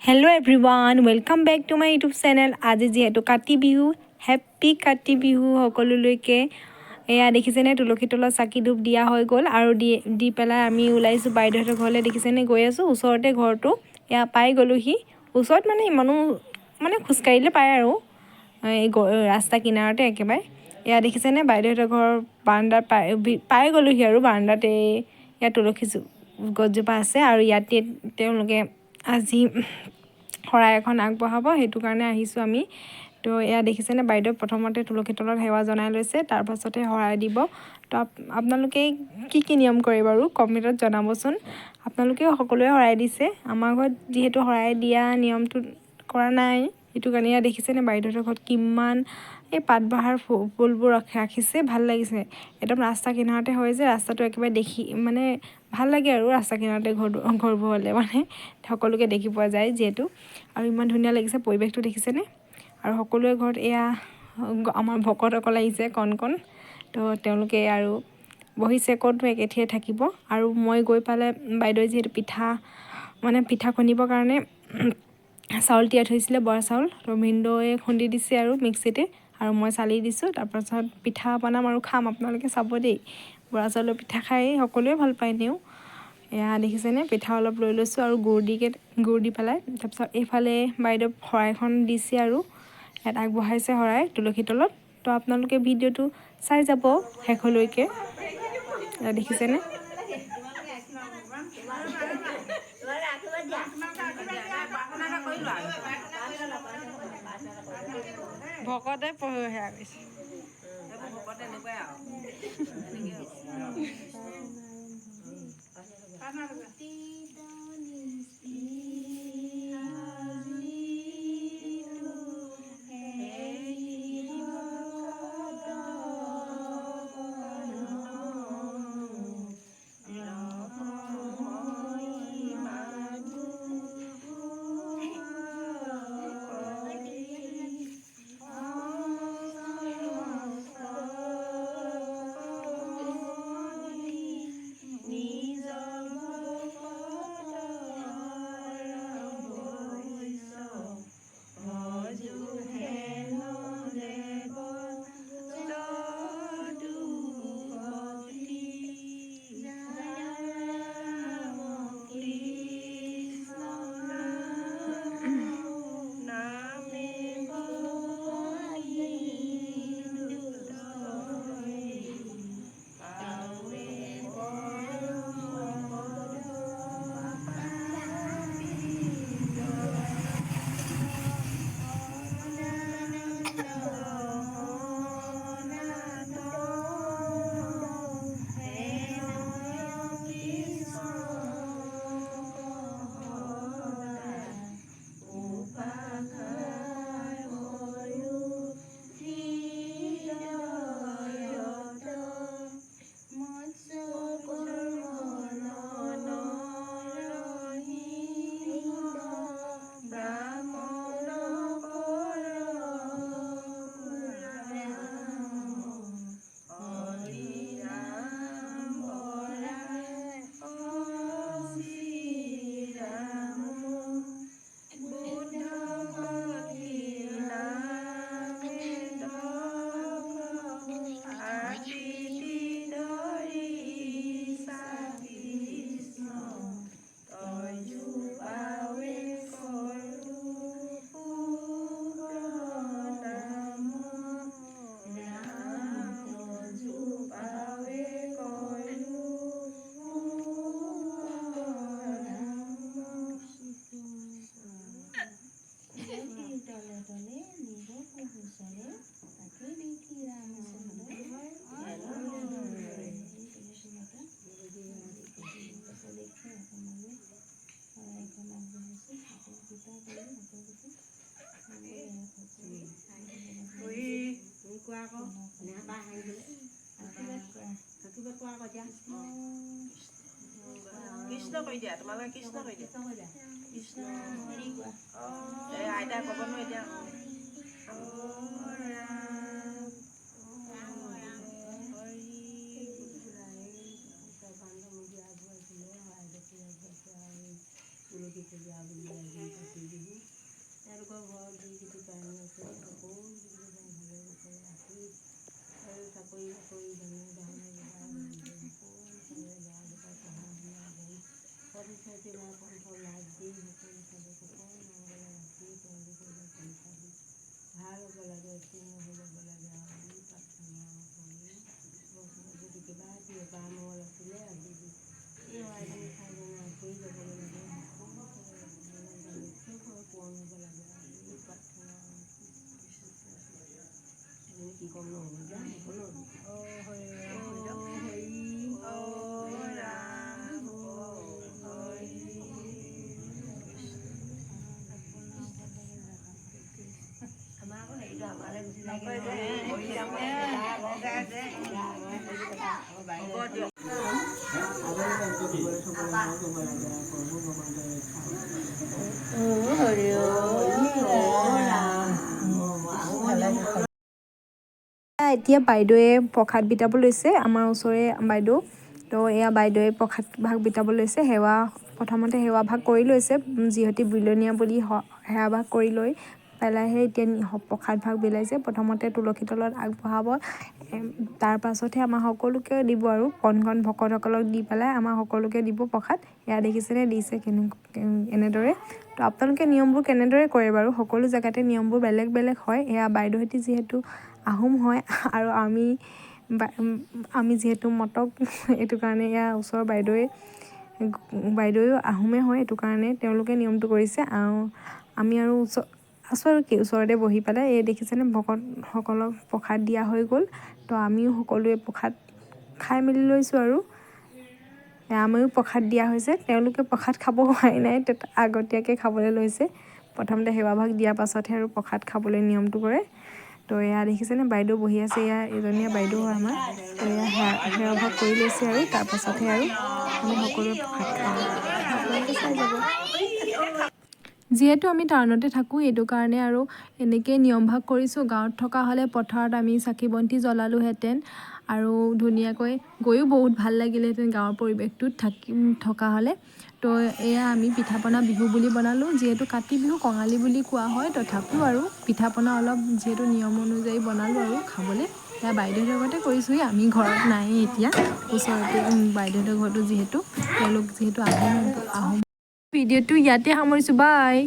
Hello everyone welcome back to my YouTube channel. आज जीतु Kati Bihu happy Kati Bihu सकलोলৈকে। এয়া দেখিছেনে তুলসী তলত চাকি ধূপ দিয়া হৈ গ'ল আৰু দি পেলাই আমি ওলাইছোঁ বাইদেউহঁতৰ ঘৰলৈ। দেখিছেনে গৈ আছোঁ ওচৰতে ঘৰটো এয়া পাই গ'লোহি। ওচৰত মানে ইমানো মানে খোজকাঢ়িলে পায় আৰু এই ৰাস্তা কিনাৰতে একেবাৰে। এয়া দেখিছেনে বাইদেউহঁতৰ ঘৰৰ বাৰান্দাত পাই গ'লোহি আৰু বাৰান্দাত ইয়াত তুলসী গছজোপা আছে আৰু ইয়াতে তেওঁলোকে আজি শৰাই এখন আগবঢ়াব, সেইটো কাৰণে আহিছোঁ আমি। তো এয়া দেখিছেনে বাইদেউ প্ৰথমতে তুলসী তলত সেৱা জনাই লৈছে, তাৰপাছতে শৰাই দিব। তো আপোনালোকে কি নিয়ম কৰে বাৰু কমেণ্টত জনাবচোন। আপোনালোকেও সকলোৱে শৰাই দিছে, আমাৰ ঘৰত যিহেতু শৰাই দিয়া নিয়মটো কৰা নাই, সেইটো কাৰণে এয়া দেখিছেনে বাইদেউহঁতৰ ঘৰত কিমান এই পাতবাহাৰ ফুলবোৰ ৰাখিছে, ভাল লাগিছে। একদম ৰাস্তা কিনাৰতে হয় যে ৰাস্তাটো একেবাৰে দেখি মানে ভাল লাগে আৰু ৰাস্তা কিনাৰতে ঘৰবোৰ হ'লে মানে সকলোকে দেখি পোৱা যায় যিহেতু। আৰু ইমান ধুনীয়া লাগিছে পৰিৱেশটো দেখিছেনে। আৰু সকলোৰে ঘৰত এয়া আমাৰ ভকতসকল আহিছে কণ তো তেওঁলোকে আৰু বহিছে, ক'তনো একেঠিয়ে থাকিব। আৰু মই গৈ পালে বাইদেৱে যিহেতু পিঠা খুন্দিবৰ কাৰণে চাউল তিয়াই থৈছিলে, বৰা চাউল, তো ভিনদেউৱে খুন্দি দিছে আৰু মিক্সিতে, আৰু মই চালি দিছোঁ। তাৰপাছত পিঠা বনাম আৰু খাম, আপোনালোকে চাব দেই। বৰা চাউলৰ পিঠা খাই সকলোৱে ভাল পায় এনেও। এয়া দেখিছেনে পিঠা অলপ লৈ লৈছোঁ আৰু গুড় দি পেলাই। তাৰপিছত এইফালে বাইদেউ শৰাইখন দিছে আৰু ইয়াত আগবঢ়াইছে শৰাই তুলসী তলত। তো আপোনালোকে ভিডিঅ'টো চাই যাব শেষলৈকে। দেখিছেনে ভকতে সেয়া কৰিছে। কৃষ্ণ কৈ দিয়া, তোমালোকে কৃষ্ণ কৈ দিয়া। কৃষ্ণ আইতা ক'ব নো এতিয়া। এতিয়া বাইদেৱে প্ৰসাদ বিতাব লৈছে, আমাৰ ওচৰৰে বাইদেউ। তো এয়া বাইদেৱে প্ৰসাদ ভাগ বিতাব লৈছে। প্ৰথমতে সেৱা ভাগ কৰি লৈছে, যিহেতু বিলনীয়া বুলি সেৱা ভাগ কৰি লৈ পেলাইহে এতিয়া প্ৰসাদ ভাগ বিলাইছে। প্ৰথমতে তুলসী তলত আগবঢ়াব, তাৰ পাছতহে আমাৰ সকলোকে দিব আৰু কণ ভকতসকলক দি পেলাই আমাৰ সকলোকে দিব প্ৰসাদ। এয়া দেখিছেনে দিছে এনেদৰে। তো আপোনালোকে নিয়মবোৰ কেনেদৰে কৰে বাৰু? সকলো জেগাতে নিয়মবোৰ বেলেগ বেলেগ হয়। এয়া বাইদেউহঁতি যিহেতু আহোম হয় আৰু আমি যিহেতু মটক, এইটো কাৰণে এয়া ওচৰৰ বাইদেৱেও আহোমে হয়, এইটো কাৰণে তেওঁলোকে নিয়মটো কৰিছে। আৰু আমি আৰু আছোঁ আৰু কি ওচৰতে বহি পেলাই। এই দেখিছেনে ভকতসকলক প্ৰসাদ দিয়া হৈ গ'ল। তো আমিও সকলোৱে প্ৰসাদ খাই মেলি লৈছোঁ আৰু আমিও প্ৰসাদ দিয়া হৈছে। তেওঁলোকে প্ৰসাদ খাব হোৱাই নাই, আগতীয়াকৈ খাবলৈ লৈছে। প্ৰথমতে সেৱা ভাগ দিয়াৰ পাছতহে আৰু প্ৰসাদ খাবলৈ নিয়মটো কৰে। তো এয়া দেখিছেনে বাইদেউ বহি আছে, এয়া এজনীয়া বাইদেউ হয় আমাৰ। তো এয়া সেৱা ভাগ কৰি লৈছে আৰু তাৰপাছতহে আৰু আমি সকলোৱে প্ৰসাদ খাওঁ। আপোনালোকে চাই যাব। যিহেতু আমি টাউনতে থাকোঁ, এইটো কাৰণে আৰু এনেকেই নিয়ম ভাগ কৰিছোঁ। গাঁৱত থকা হ'লে পথাৰত আমি চাকি বন্তি জ্বলালোহেঁতেন আৰু ধুনীয়াকৈ গৈও বহুত ভাল লাগিলেহেঁতেন গাঁৱৰ পৰিৱেশটোত থকা হ'লে। তো এয়া আমি পিঠা পনা বিহু বুলি বনালোঁ। যিহেতু কাতি বিহু কঙালী বুলি কোৱা হয়, তথাপিও আৰু পিঠা পনা অলপ যিহেতু নিয়ম অনুযায়ী বনালোঁ আৰু খাবলৈ। এয়া বাইদেউহঁতৰ ঘৰতে কৰিছোঁহি, আমি ঘৰত নায়েই এতিয়া, ওচৰতে বাইদেউহঁতৰ ঘৰতো তেওঁলোক যিহেতু আহোম। ভিডিঅ'টো ইয়াতে সামৰিছোঁ, বাই।